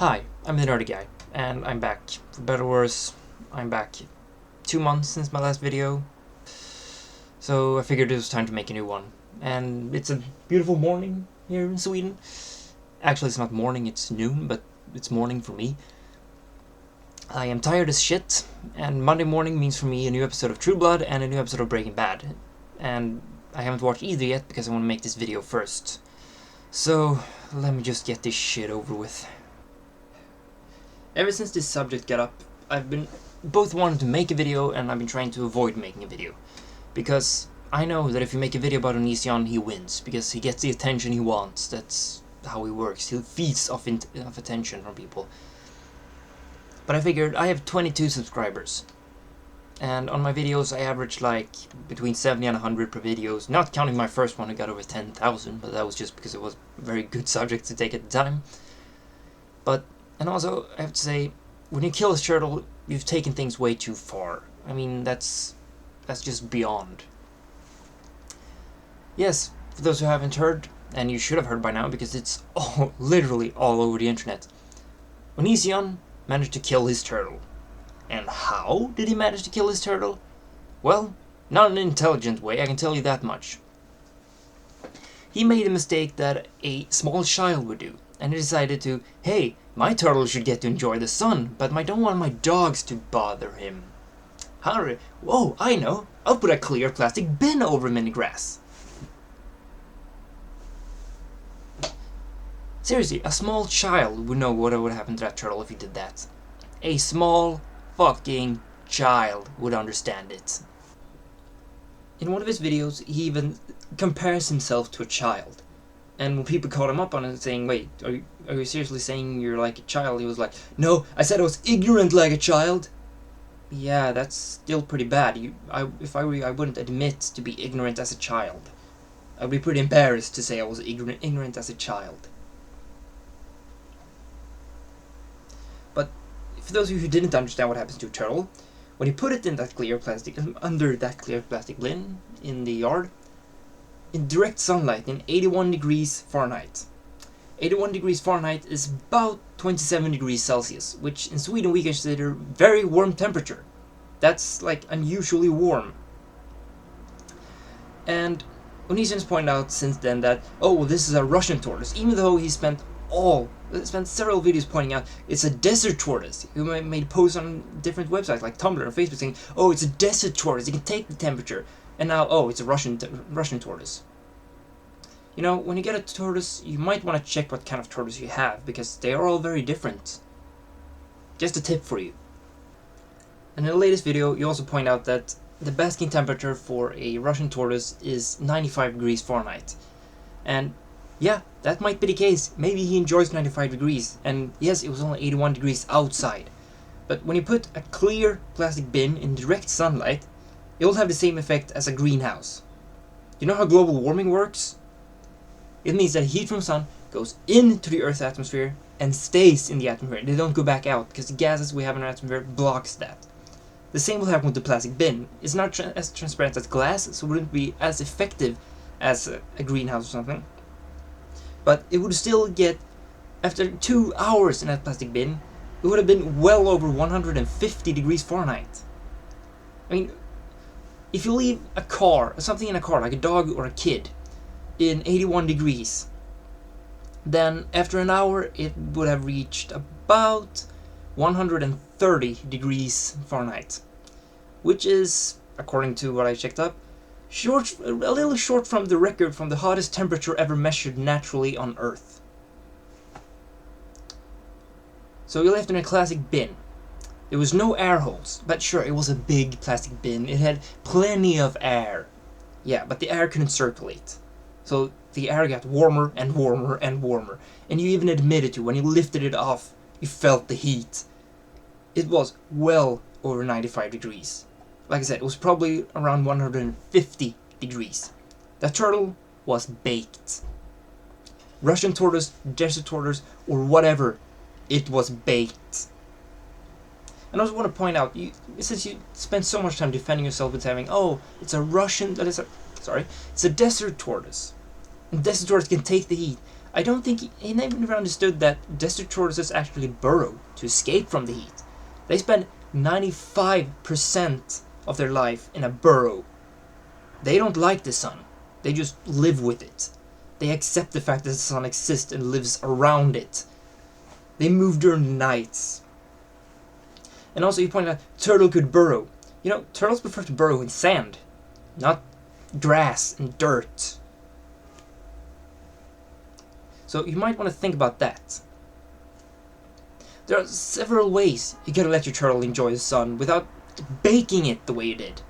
Hi, I'm the Nerdy Guy, and I'm back. For better or worse, I'm back. 2 months since my last video, so I figured it was time to make a new one. And it's a beautiful morning here in Sweden. Actually, it's not morning, it's noon, but it's morning for me. I am tired as shit, and Monday morning means for me a new episode of True Blood and a new episode of Breaking Bad. And I haven't watched either yet because I want to make this video first. So, let me just get this shit over with. Ever since this subject got up, I've been both wanting to make a video and I've been trying to avoid making a video. Because I know that if you make a video about Onision, he wins. Because he gets the attention he wants. That's how he works. He feeds off attention from people. But I figured I have 22 subscribers. And on my videos I average like between 70 and 100 per videos. Not counting my first one who got over 10,000. But that was just because it was a very good subject to take at the time. And also, I have to say, when you kill a turtle, you've taken things way too far. I mean, that's just beyond. Yes, for those who haven't heard, and you should have heard by now because it's literally all over the internet, Onision managed to kill his turtle. And how did he manage to kill his turtle? Well, not in an intelligent way, I can tell you that much. He made a mistake that a small child would do, and he decided to, hey, my turtle should get to enjoy the sun, but I don't want my dogs to bother him. Whoa, I know, I'll put a clear plastic bin over him in the grass. Seriously, a small child would know what would happen to that turtle if he did that. A small fucking child would understand it. In one of his videos, he even compares himself to a child. And when people caught him up on it saying, wait, are you seriously saying you're like a child? He was like, no, I said I was ignorant like a child. Yeah, that's still pretty bad. If I were you, I wouldn't admit to be ignorant as a child. I'd be pretty embarrassed to say I was ignorant as a child. But for those of you who didn't understand what happens to a turtle, when you put it in that clear plastic, under that clear plastic bin in the yard, in direct sunlight in 81 degrees Fahrenheit. 81 degrees Fahrenheit is about 27 degrees Celsius, which in Sweden we consider very warm temperature. That's like unusually warm. And Onision's pointed out since then that, oh, well, this is a Russian tortoise, even though he spent several videos pointing out it's a desert tortoise. He made posts on different websites like Tumblr and Facebook saying, oh, it's a desert tortoise, it can take the temperature. And now, oh, it's a Russian tortoise. You know, when you get a tortoise, you might want to check what kind of tortoise you have, because they are all very different. Just a tip for you. And in the latest video, you also point out that the basking temperature for a Russian tortoise is 95 degrees Fahrenheit. And yeah, that might be the case. Maybe he enjoys 95 degrees. And yes, it was only 81 degrees outside. But when you put a clear plastic bin in direct sunlight, it will have the same effect as a greenhouse. You know how global warming works? It means that heat from sun goes into the Earth's atmosphere and stays in the atmosphere. They don't go back out because the gases we have in our atmosphere blocks that. The same will happen with the plastic bin. It's not as transparent as glass, so it wouldn't be as effective as a greenhouse or something. But it would still get, after 2 hours in that plastic bin, it would have been well over 150 degrees Fahrenheit. I mean, if you leave a car, something in a car, like a dog or a kid, in 81 degrees, then after an hour it would have reached about 130 degrees Fahrenheit, which is, according to what I checked up, a little short from the record from the hottest temperature ever measured naturally on Earth. So you left in a classic bin. There was no air holes, but sure, it was a big plastic bin. It had plenty of air. Yeah, but the air couldn't circulate. So the air got warmer and warmer and warmer. And you even admitted to, when you lifted it off, you felt the heat. It was well over 95 degrees. Like I said, it was probably around 150 degrees. That turtle was baked. Russian tortoise, desert tortoise, or whatever, it was baked. And I also want to point out, since you spent so much time defending yourself with having, oh, it's a desert tortoise. And desert tortoise can take the heat. I don't think he never understood that desert tortoises actually burrow to escape from the heat. They spend 95% of their life in a burrow. They don't like the sun. They just live with it. They accept the fact that the sun exists and lives around it. They move during nights. And also, you pointed out turtle could burrow. You know, turtles prefer to burrow in sand, not grass and dirt. So you might want to think about that. There are several ways you can let your turtle enjoy the sun without baking it the way you did.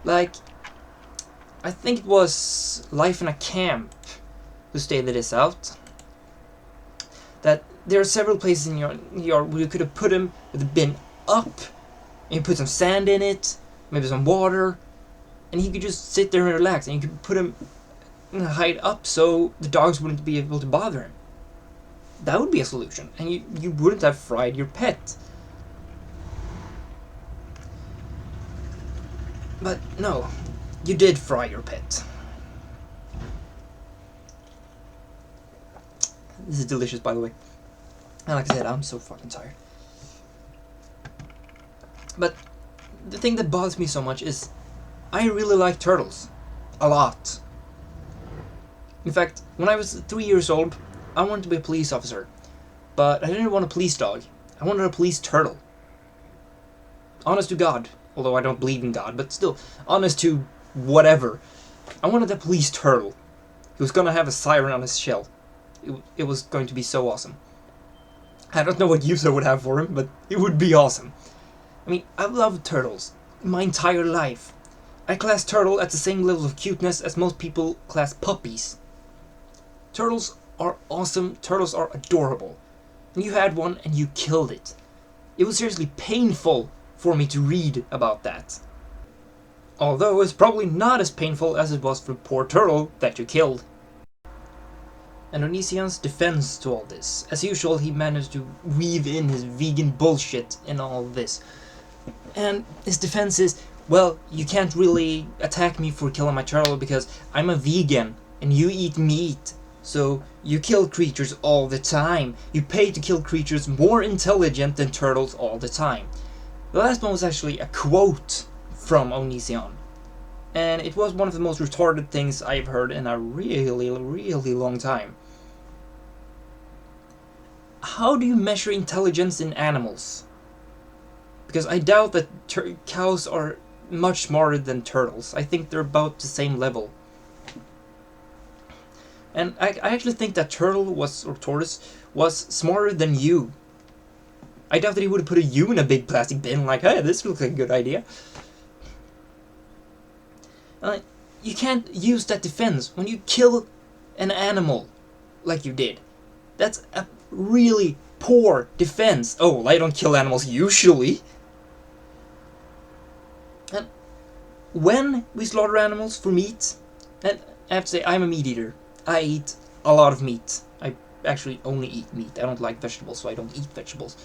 Like, I think it was Life in a Camp who stated this out. That there are several places in your yard where you could have put him with the bin up, and you put some sand in it, maybe some water, and he could just sit there and relax, and you could put him in a height up so the dogs wouldn't be able to bother him. That would be a solution, and you wouldn't have fried your pet. But no, you did fry your pet. This is delicious, by the way. And like I said, I'm so fucking tired. But the thing that bothers me so much is I really like turtles. A lot. In fact, when I was 3 years old, I wanted to be a police officer. But I didn't want a police dog. I wanted a police turtle. Honest to God. Although I don't believe in God, but still, honest to whatever. I wanted a police turtle. He was gonna have a siren on his shell. It was going to be so awesome. I don't know what use I would have for him, but it would be awesome. I mean, I've loved turtles my entire life. I class turtle at the same level of cuteness as most people class puppies. Turtles are awesome, turtles are adorable. And you had one and you killed it. It was seriously painful for me to read about that. Although it's probably not as painful as it was for the poor turtle that you killed. And Onision's defense to all this. As usual, he managed to weave in his vegan bullshit in all this. And his defense is, well, you can't really attack me for killing my turtle because I'm a vegan and you eat meat. So you kill creatures all the time. You pay to kill creatures more intelligent than turtles all the time. The last one was actually a quote from Onision. And it was one of the most retarded things I've heard in a really, really long time. How do you measure intelligence in animals? Because I doubt that cows are much smarter than turtles. I think they're about the same level. And I actually think that tortoise was smarter than you. I doubt that he would have put you in a big plastic bin like, hey, this looks like a good idea. You can't use that defense when you kill an animal like you did. That's a really poor defense. Oh, well, I don't kill animals usually. And when we slaughter animals for meat, and I have to say, I'm a meat eater. I eat a lot of meat. I actually only eat meat. I don't like vegetables, so I don't eat vegetables.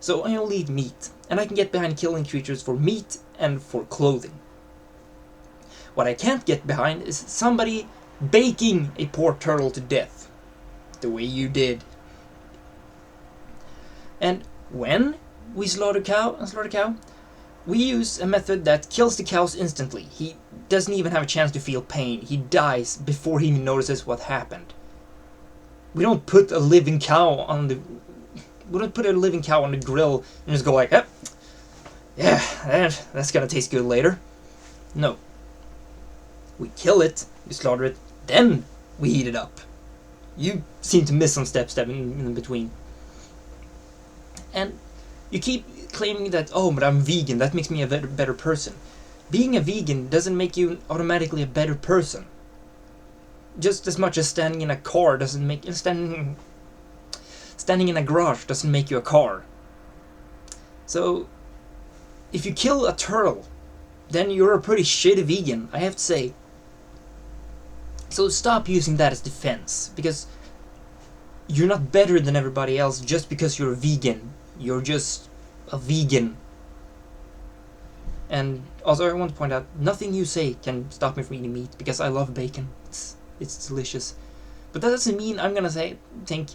So I only eat meat. And I can get behind killing creatures for meat and for clothing. What I can't get behind is somebody baking a poor turtle to death. The way you did. And when we slaughter a cow, we use a method that kills the cows instantly. He doesn't even have a chance to feel pain. He dies before he even notices what happened. We don't put a living cow on the grill and just go like, eh, yeah, that's gonna taste good later. No. We kill it, we slaughter it, then we heat it up. You seem to miss some steps in between. And you keep claiming that, oh, but I'm vegan, that makes me a better person. Being a vegan doesn't make you automatically a better person. Just as much as standing in a car doesn't make... Standing in a garage doesn't make you a car. So, if you kill a turtle, then you're a pretty shitty vegan, I have to say. So stop using that as defense, because you're not better than everybody else just because you're a vegan. You're just a vegan. And also I want to point out, nothing you say can stop me from eating meat, because I love bacon. It's delicious. But that doesn't mean I'm gonna think,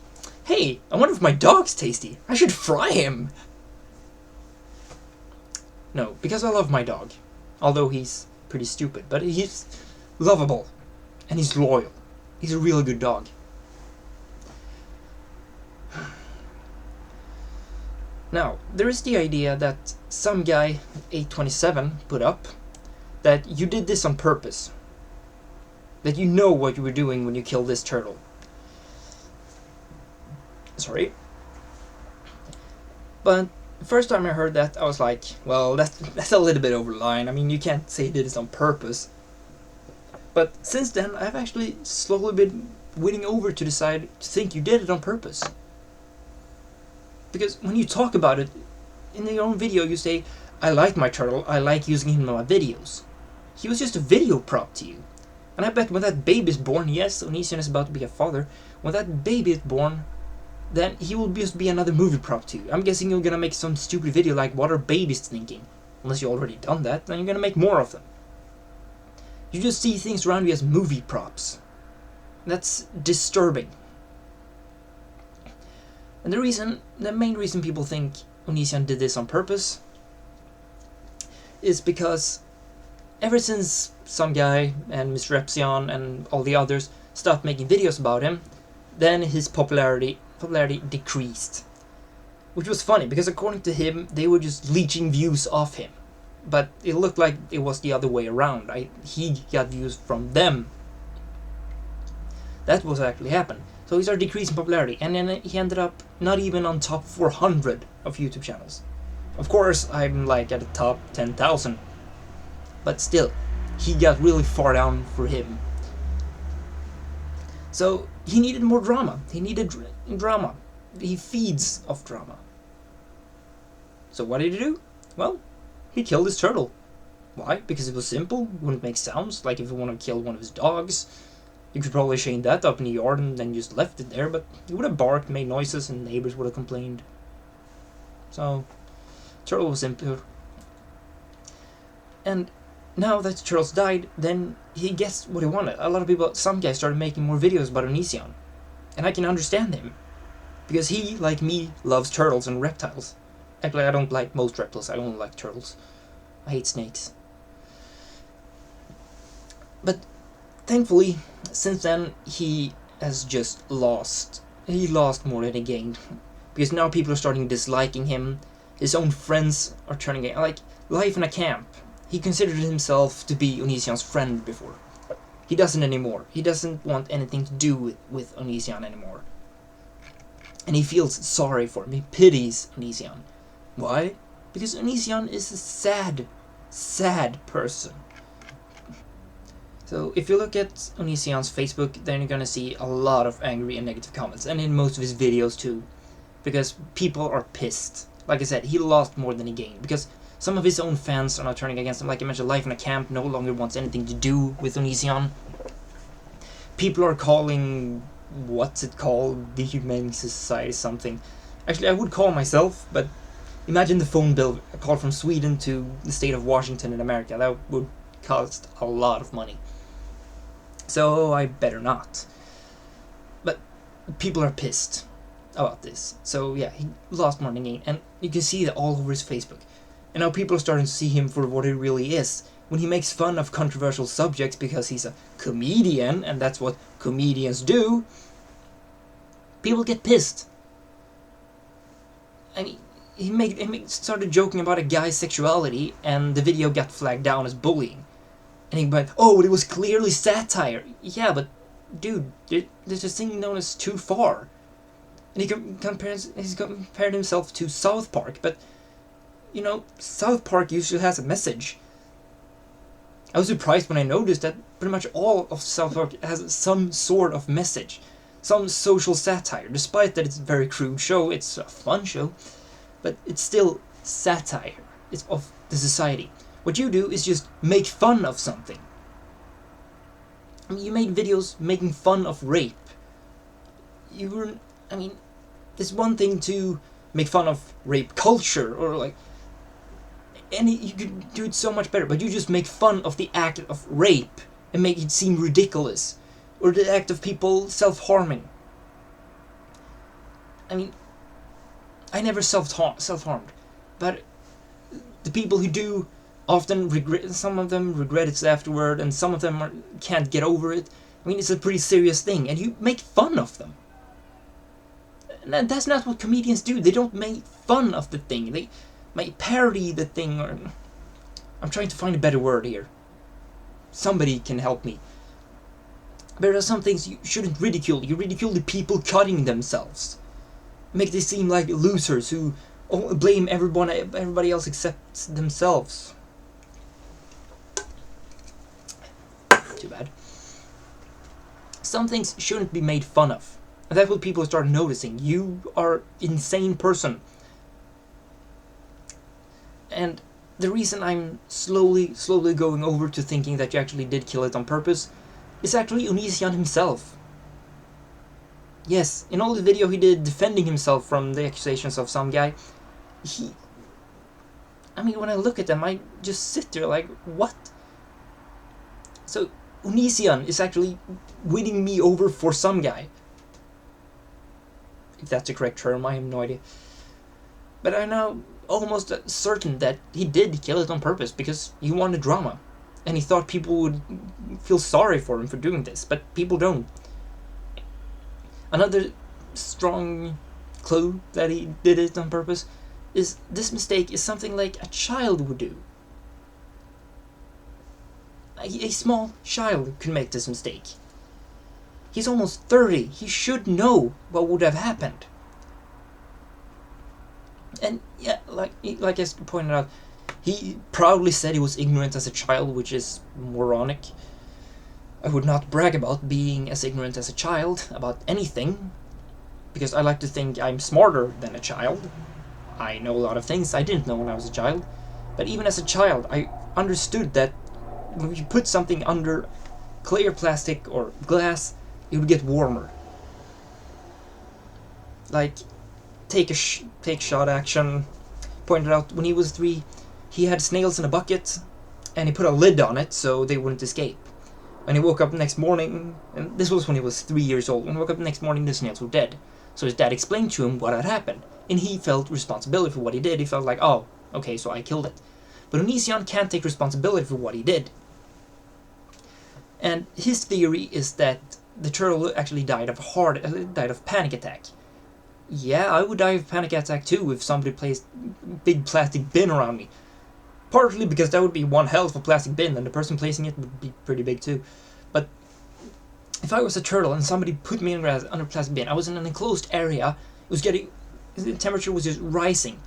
hey, I wonder if my dog's tasty. I should fry him. No, because I love my dog. Although he's pretty stupid, but he's lovable. And he's loyal. He's a really good dog. Now, there is the idea that some guy, 827, put up that you did this on purpose. That you know what you were doing when you killed this turtle. Sorry. But the first time I heard that, I was like, well, that's a little bit over the line. I mean, you can't say you did this on purpose. But since then, I've actually slowly been winning over to decide to think you did it on purpose. Because when you talk about it, in your own video you say, I like my turtle, I like using him in my videos. He was just a video prop to you. And I bet when that baby is born, yes, Onision is about to be a father, when that baby is born, then he will just be another movie prop to you. I'm guessing you're gonna make some stupid video like, what are babies thinking? Unless you already done that, then you're gonna make more of them. You just see things around you as movie props. That's disturbing. And the main reason people think Onision did this on purpose is because ever since some guy and Miss Reptar and all the others stopped making videos about him, then his popularity decreased. Which was funny, because according to him, they were just leeching views off him. But it looked like it was the other way around. He got views from them. That was actually happened. So he started decreasing popularity, and then he ended up not even on top 400 of YouTube channels. Of course, I'm like at the top 10,000. But still, he got really far down for him. So he needed more drama. He needed drama. He feeds off drama. So what did he do? Well, he killed his turtle. Why? Because it was simple, wouldn't make sounds, like if you want to kill one of his dogs. You could probably chain that up in the yard and then just left it there, but it would have barked, made noises, and neighbors would have complained. So, turtle was simple. And now that the turtle's died, then he gets what he wanted. A lot of people, some guys started making more videos about Onision. And I can understand him. Because he, like me, loves turtles and reptiles. Actually, I don't like most reptiles, I only like turtles. I hate snakes. But thankfully, since then, he has just lost. He lost more than he gained. Because now people are starting disliking him. His own friends are turning against, like, life in a camp. He considered himself to be Onision's friend before. He doesn't anymore. He doesn't want anything to do with Onision anymore. And he feels sorry for him. He pities Onision. Why? Because Onision is a sad, sad person. So if you look at Onision's Facebook, then you're gonna see a lot of angry and negative comments, and in most of his videos too, because people are pissed. Like I said, he lost more than he gained, because some of his own fans are now turning against him. Like I mentioned, Life in a Camp no longer wants anything to do with Onision. People are calling, what's it called, dehumanizing society something. Actually, I would call myself, but imagine the phone bill, a call from Sweden to the state of Washington in America. That would cost a lot of money. So I better not. But people are pissed about this. So yeah, he lost more than he gained. And you can see that all over his Facebook. And now people are starting to see him for what he really is. When he makes fun of controversial subjects because he's a comedian, and that's what comedians do, people get pissed. And he started joking about a guy's sexuality, and the video got flagged down as bullying. And he went, oh, it was clearly satire. Yeah, but dude, there's this thing known as too far. And he's compared himself to South Park, but you know, South Park usually has a message. I was surprised when I noticed that pretty much all of South Park has some sort of message, some social satire. Despite that it's a very crude show, it's a fun show, but it's still satire. It's of the society. What you do is just make fun of something. I mean, you made videos making fun of rape. There's one thing to make fun of rape culture, or like, you could do it so much better, but you just make fun of the act of rape and make it seem ridiculous. or the act of people self-harming. I mean, I never self-harmed, but the people who do often regret. Some of them regret it afterward, and some of them can't get over it. I mean, it's a pretty serious thing, and you make fun of them. And that's not what comedians do. They don't make fun of the thing. They might parody the thing, or I'm trying to find a better word here. Somebody can help me. There are some things you shouldn't ridicule. You ridicule the people cutting themselves. Make they seem like losers who blame everybody else except themselves. Too bad. Some things shouldn't be made fun of. And that's what people start noticing. You are an insane person. And the reason I'm slowly going over to thinking that you actually did kill it on purpose is actually Onision himself. Yes, in all the video he did defending himself from the accusations of some guy, I mean, when I look at them, I just sit there like, what? So, Onision is actually winning me over for some guy. If that's the correct term, I have no idea. But I'm now almost certain that he did kill it on purpose because he wanted drama. And he thought people would feel sorry for him for doing this, but people don't. Another strong clue that he did it on purpose is this mistake is something like a child would do. A small child could make this mistake. He's almost 30. He should know what would have happened. And yeah, like I pointed out, he proudly said he was ignorant as a child, which is moronic. I would not brag about being as ignorant as a child about anything, because I like to think I'm smarter than a child. I know a lot of things I didn't know when I was a child, but even as a child, I understood that when you put something under clear plastic or glass, it would get warmer. Like, take shot action. Pointed out when he was 3, he had snails in a bucket, and he put a lid on it so they wouldn't escape. When he woke up the next morning, and this was when he was 3 years old, when he woke up the next morning, the snails were dead. So his dad explained to him what had happened, and he felt responsibility for what he did. He felt like, oh, okay, so I killed it. But Onision can't take responsibility for what he did. And his theory is that the turtle actually died of panic attack. Yeah, I would die of panic attack too if somebody placed a big plastic bin around me. Partly because that would be one hell of a plastic bin, and the person placing it would be pretty big too. But if I was a turtle and somebody put me under a plastic bin, I was in an enclosed area, the temperature was just rising,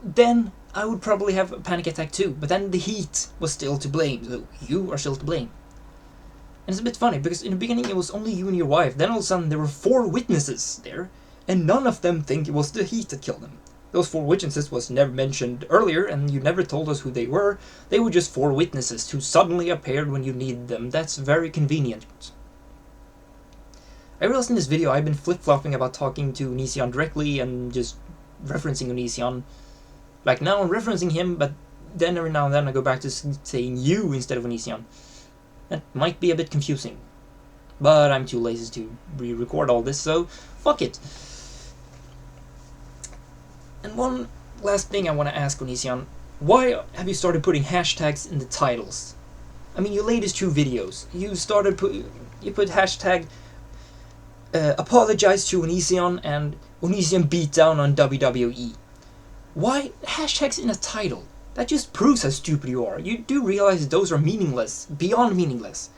then I would probably have a panic attack too. But then the heat was still to blame, so you are still to blame. And it's a bit funny, because in the beginning it was only you and your wife, then all of a sudden there were 4 witnesses there, and none of them think it was the heat that killed them. Those 4 witnesses was never mentioned earlier, and you never told us who they were. They were just 4 witnesses who suddenly appeared when you needed them. That's very convenient. I realized in this video I've been flip-flopping about talking to Onision directly and just referencing Onision. Like now I'm referencing him, but then every now and then I go back to saying you instead of Onision. That might be a bit confusing. But I'm too lazy to re-record all this, so fuck it. And one last thing I want to ask Onision, why have you started putting hashtags in the titles? I mean, your latest 2 videos, you put hashtag apologize to Onision and Onision beatdown on WWE. Why hashtags in a title? That just proves how stupid you are. You do realize those are meaningless, beyond meaningless.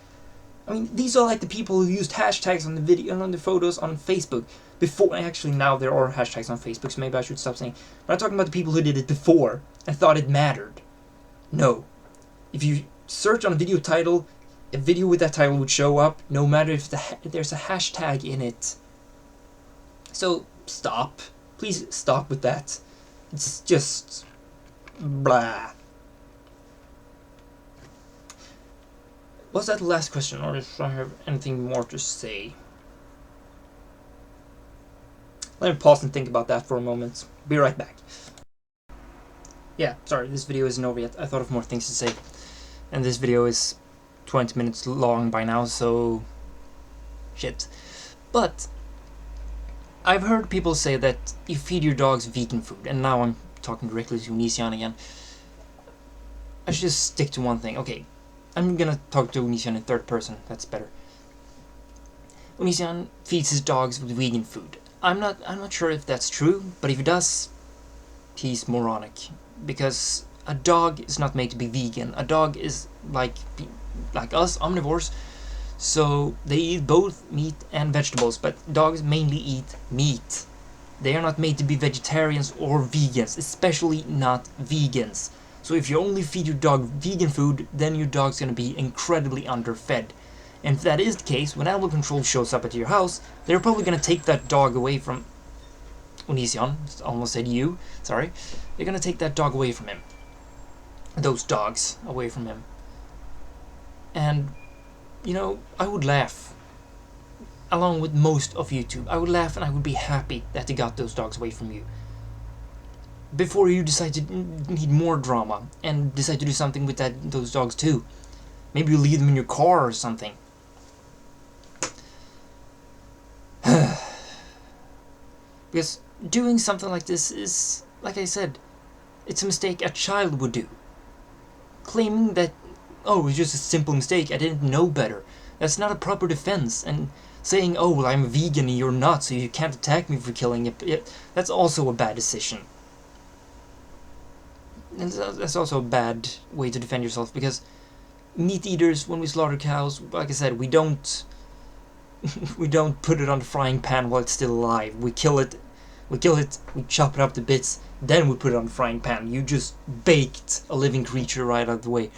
I mean, these are like the people who used hashtags on the video and on the photos on Facebook before. Actually, now there are hashtags on Facebook, so maybe I should stop saying. But I'm talking about the people who did it before and thought it mattered. No. If you search on a video title, a video with that title would show up, no matter if there's a hashtag in it. So, stop. Please stop with that. It's just blah. Was that the last question, or if I have anything more to say? Let me pause and think about that for a moment. Be right back. Yeah, sorry, this video isn't over yet. I thought of more things to say. And this video is 20 minutes long by now, so shit. But I've heard people say that you feed your dogs vegan food, and now I'm talking directly to Onision again. I should just stick to one thing. Okay, I'm gonna talk to Onision in third person. That's better. Onision feeds his dogs with vegan food. I'm not sure if that's true, but if he does, he's moronic. Because a dog is not made to be vegan. A dog is like us, omnivores. So they eat both meat and vegetables, but dogs mainly eat meat. They are not made to be vegetarians or vegans, especially not vegans. So if you only feed your dog vegan food, then your dog's gonna be incredibly underfed. And if that is the case, when animal control shows up at your house, they're probably gonna take that dog away from Onision. Almost said you, sorry. They're gonna take that dog away from him. Those dogs away from him. And you know, I would laugh, along with most of YouTube. I would laugh and I would be happy that they got those dogs away from you. Before you decide to need more drama and decide to do something with those dogs too. Maybe you leave them in your car or something. Because doing something like this is, like I said, it's a mistake a child would do. Claiming that, oh, it was just a simple mistake, I didn't know better. That's not a proper defense. And saying, oh, well, I'm a vegan and you're not, so you can't attack me for killing it, that's also a bad decision. And that's also a bad way to defend yourself, because meat eaters, when we slaughter cows, like I said, we don't put it on the frying pan while it's still alive. We kill it, we chop it up to bits, then we put it on the frying pan. You just baked a living creature right out of the way.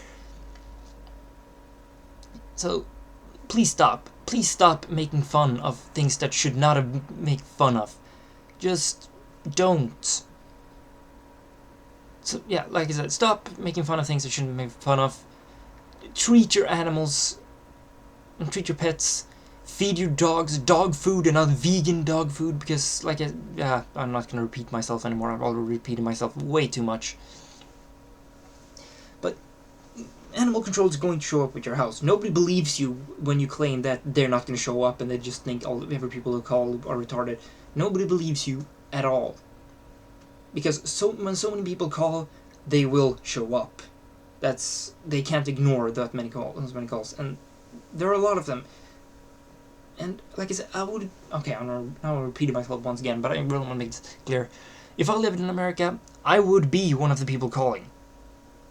So, please stop making fun of things that should not have made fun of. Just don't. So yeah, like I said, stop making fun of things that shouldn't make fun of. Treat your animals and treat your pets. Feed your dogs dog food and not vegan dog food, because I'm not gonna repeat myself anymore. I've already repeated myself way too much. But animal control is going to show up at your house. Nobody believes you when you claim that they're not going to show up and they just think every people who call are retarded. Nobody believes you at all. Because when so many people call, they will show up. They can't ignore those many calls, and there are a lot of them. And like I said, I'm repeating myself once again, but I really want to make this clear. If I lived in America, I would be one of the people calling.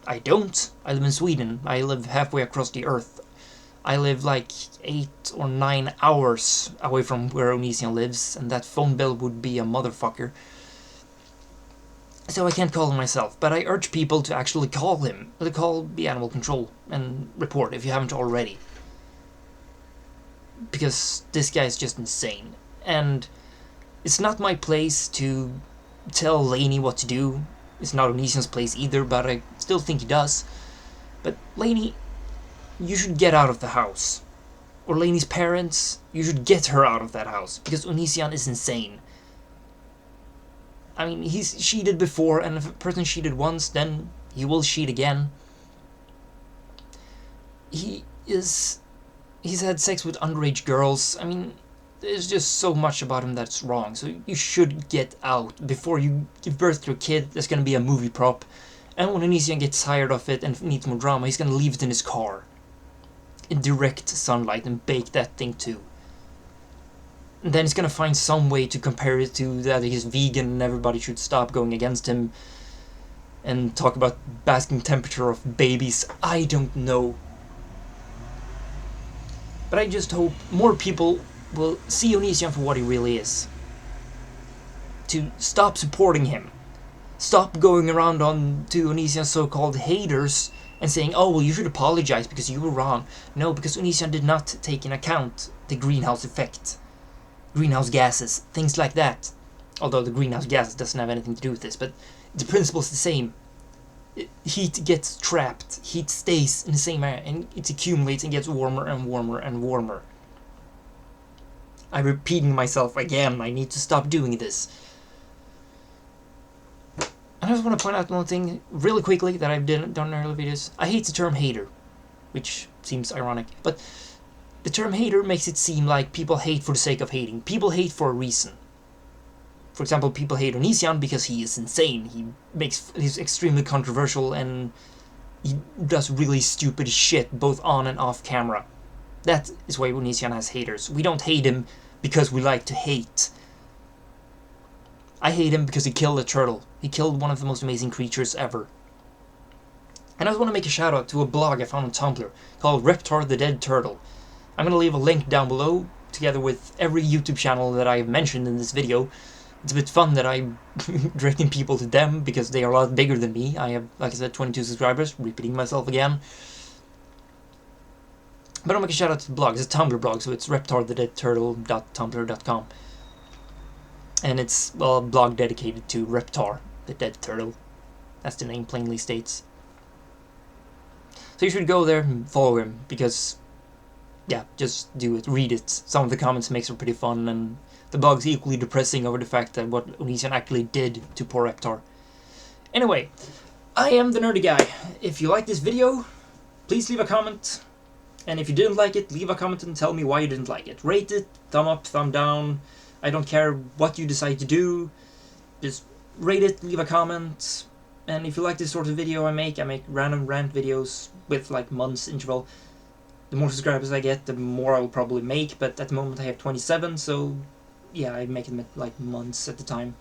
I don't. I live in Sweden. I live halfway across the earth. I live like 8 or 9 hours away from where Onision lives, and that phone bill would be a motherfucker. So I can't call him myself, but I urge people to actually call him. To call the animal control and report if you haven't already. Because this guy is just insane. And it's not my place to tell Lainey what to do. It's not Onision's place either, but I still think he does. But Lainey, you should get out of the house. Or Lainey's parents, you should get her out of that house, because Onision is insane. I mean, he's cheated before, and if a person cheated once, then he will cheat again. He's had sex with underage girls. I mean, there's just so much about him that's wrong. So you should get out before you give birth to a kid that's going to be a movie prop. And when Onision gets tired of it and needs more drama, he's going to leave it in his car in direct sunlight and bake that thing too. And then he's going to find some way to compare it to that he's vegan and everybody should stop going against him. And talk about basking temperature of babies. I don't know. But I just hope more people will see Onision for what he really is. To stop supporting him. Stop going around to Onision's so-called haters and saying, oh, well, you should apologize because you were wrong. No, because Onision did not take into account the greenhouse effect. Greenhouse gases, things like that. Although the greenhouse gases doesn't have anything to do with this, but the principle is the same. Heat gets trapped, heat stays in the same area, and it accumulates and gets warmer and warmer and warmer. I'm repeating myself again, I need to stop doing this. I just want to point out one thing really quickly that I've done in earlier videos. I hate the term hater, which seems ironic, but The term hater makes it seem like people hate for the sake of hating. People hate for a reason. For example, people hate Onision because he is insane. He's extremely controversial and he does really stupid shit both on and off camera. That is why Onision has haters. We don't hate him because we like to hate. I hate him because he killed a turtle. He killed one of the most amazing creatures ever. And I just want to make a shout out to a blog I found on Tumblr called Reptar the Dead Turtle. I'm going to leave a link down below together with every YouTube channel that I've mentioned in this video. It's a bit fun that I'm directing people to them because they are a lot bigger than me. I have, like I said, 22 subscribers, repeating myself again. But I'll make a shout out to the blog. It's a Tumblr blog, so it's reptarthedeadturtle.tumblr.com. And it's, well, a blog dedicated to Reptar, the dead turtle. As the name plainly states. So you should go there and follow him, because, yeah, just do it, read it. Some of the comments makes it pretty fun, and the blog's equally depressing over the fact that what Onision actually did to poor Reptar. Anyway, I am the nerdy guy. If you like this video, please leave a comment. And if you didn't like it, leave a comment and tell me why you didn't like it. Rate it, thumb up, thumb down. I don't care what you decide to do. Just rate it, leave a comment. And if you like this sort of video I make random rant videos with like months interval. The more subscribers I get, the more I will probably make, but at the moment I have 27, so yeah, I make them at like months at the time.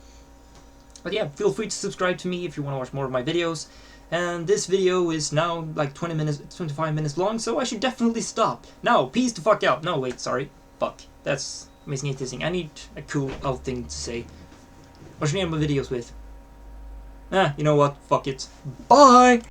But yeah, feel free to subscribe to me if you want to watch more of my videos. And this video is now like 25 minutes long, so I should definitely stop. Now, peace the fuck out. No, wait, sorry. Fuck. That's amazing interesting. I need a cool out thing to say. What should I name my videos with? You know what? Fuck it. Bye!